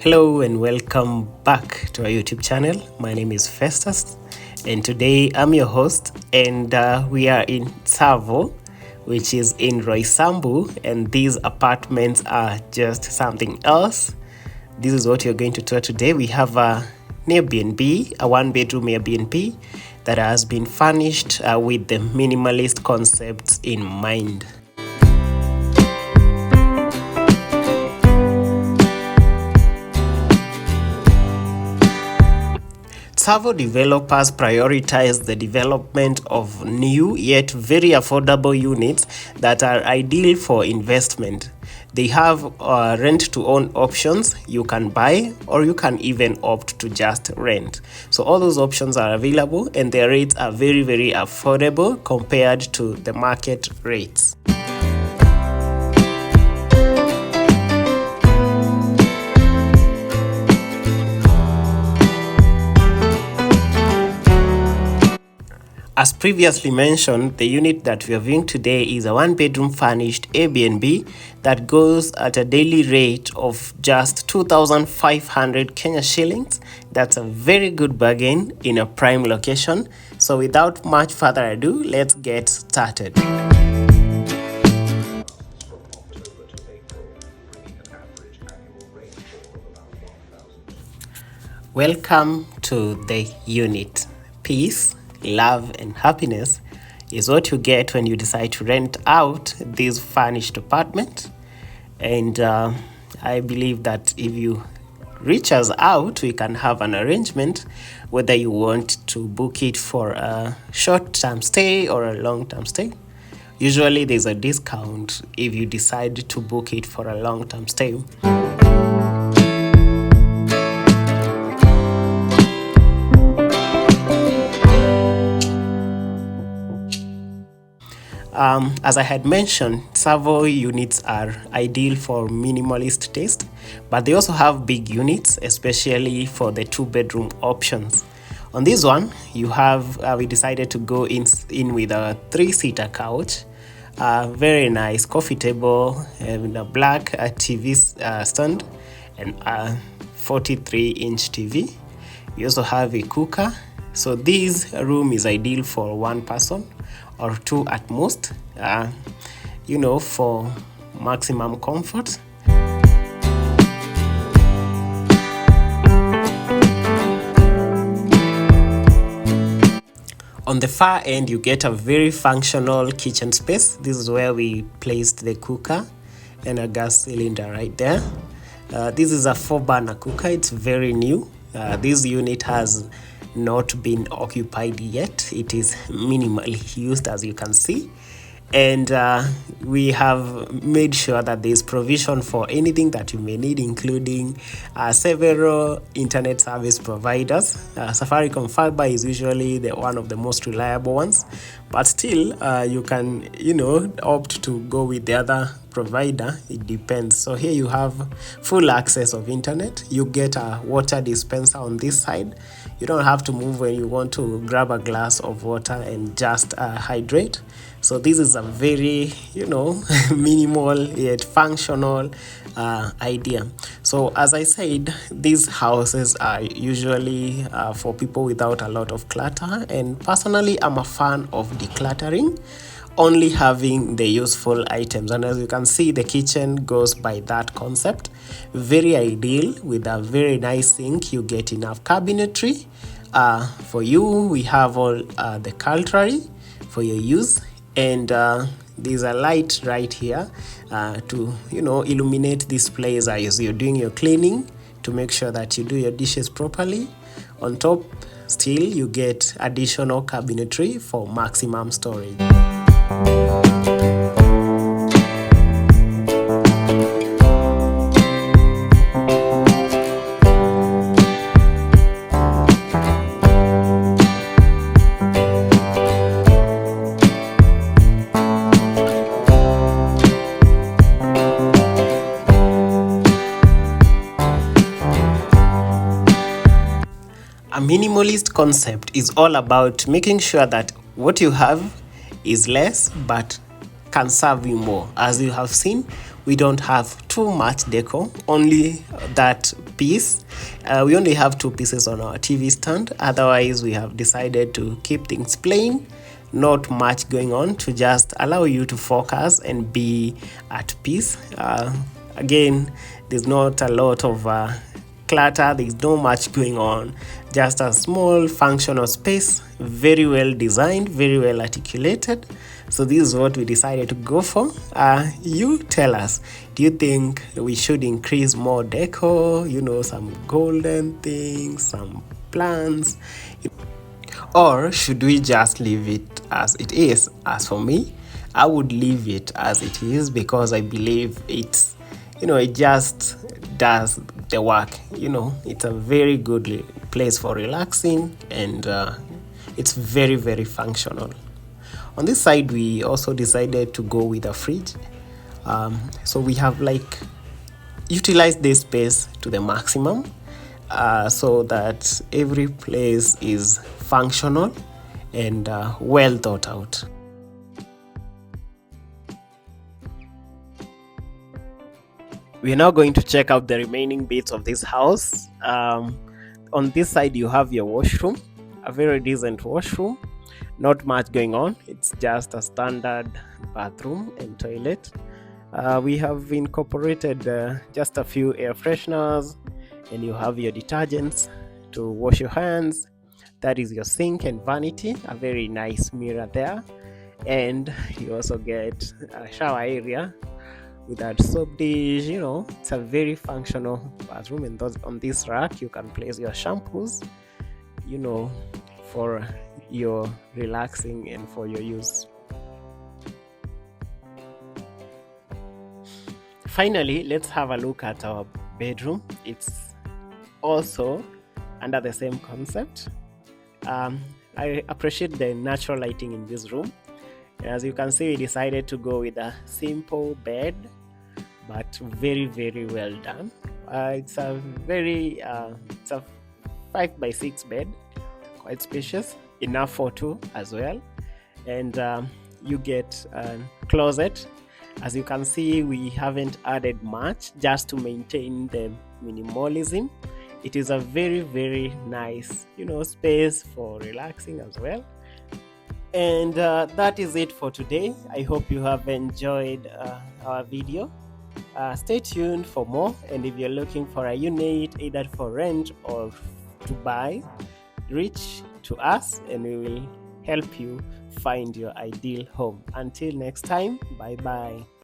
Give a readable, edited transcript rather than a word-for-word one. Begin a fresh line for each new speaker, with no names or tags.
Hello and welcome back to our YouTube channel. My name is Festus and today I'm your host, and we are in Stavo, which is in Roysambu, and these apartments are just something else. This is what you're going to tour today. We have an Airbnb, a one-bedroom Airbnb that has been furnished with the minimalist concepts in mind. Stavo developers prioritize the development of new yet very affordable units that are ideal for investment. They have rent-to-own options. You can buy or you can even opt to just rent. So all those options are available and their rates are very, very affordable compared to the market rates. As previously mentioned, the unit that we are viewing today is a one-bedroom furnished Airbnb that goes at a daily rate of just 2,500 Kenya shillings. That's a very good bargain in a prime location. So without much further ado, let's get started. Welcome to the unit. Peace, love and happiness is what you get when you decide to rent out this furnished apartment. And I believe that if you reach us out, we can have an arrangement whether you want to book it for a short-term stay or a long-term stay. Usually there's a discount if you decide to book it for a long-term stay. As I had mentioned, Stavo units are ideal for minimalist taste, but they also have big units, especially for the two-bedroom options. On this one, you have we decided to go in with a three-seater couch, a very nice coffee table, and a black TV stand, and a 43-inch TV. We also have a cooker. So this room is ideal for one person or two at most, for maximum comfort. On the far end, you get a very functional kitchen space. This is where we placed the cooker and a gas cylinder right there. This is a 4-burner cooker. It's very new. This unit has not been occupied yet. It is minimally used, as you can see, and we have made sure that there is provision for anything that you may need, including several internet service providers. Safaricom Fiber is usually one of the most reliable ones, but still you can opt to go with the other provider. It depends. So here you have full access of internet. You get a water dispenser on this side. You don't have to move when you want to grab a glass of water and just hydrate. So this is a very minimal yet functional idea. So as I said, these houses are usually for people without a lot of clutter, and personally I'm a fan of decluttering, only having the useful items. And as you can see, the kitchen goes by that concept. Very ideal with a very nice sink. You get enough cabinetry. For you, we have all the cutlery for your use, and there's a light right here to illuminate this place as you're doing your cleaning, to make sure that you do your dishes properly. On top, still you get additional cabinetry for maximum storage. A minimalist concept is all about making sure that what you have is less but can serve you more. As you have seen, we don't have too much decor, only that piece. We only have two pieces on our TV stand. Otherwise, we have decided to keep things plain, not much going on, to just allow you to focus and be at peace. Again, there's not a lot of clutter, there's not much going on, just a small functional space, very well designed, very well articulated. So this is what we decided to go for. You tell us, do you think we should increase more decor, some golden things, some plants, or should we just leave it as it is? As for me, I would leave it as it is, because I believe it's, it just does the work. It's a very good place for relaxing, and it's very, very functional. On this side, we also decided to go with a fridge. So we have utilized this space to the maximum, so that every place is functional and well thought out. We are now going to check out the remaining bits of this house. On this side, you have your washroom, a very decent washroom. Not much going on, it's just a standard bathroom and toilet. We have incorporated just a few air fresheners, and you have your detergents to wash your hands. That is your sink and vanity, a very nice mirror there. And you also get a shower area with that soap dish. It's a very functional bathroom. And on this rack, you can place your shampoos, for your relaxing and for your use. Finally, let's have a look at our bedroom. It's also under the same concept. I appreciate the natural lighting in this room. As you can see, we decided to go with a simple bed, but very, very well done. It's a 5x6 bed, quite spacious, enough for two as well. And you get a closet. As you can see, we haven't added much, just to maintain the minimalism. It is a very, very nice, space for relaxing as well. And that is it for today. I hope you have enjoyed our video. Stay tuned for more, and if you're looking for a unit either for rent or to buy, reach to us and we will help you find your ideal home. Until next time, bye bye.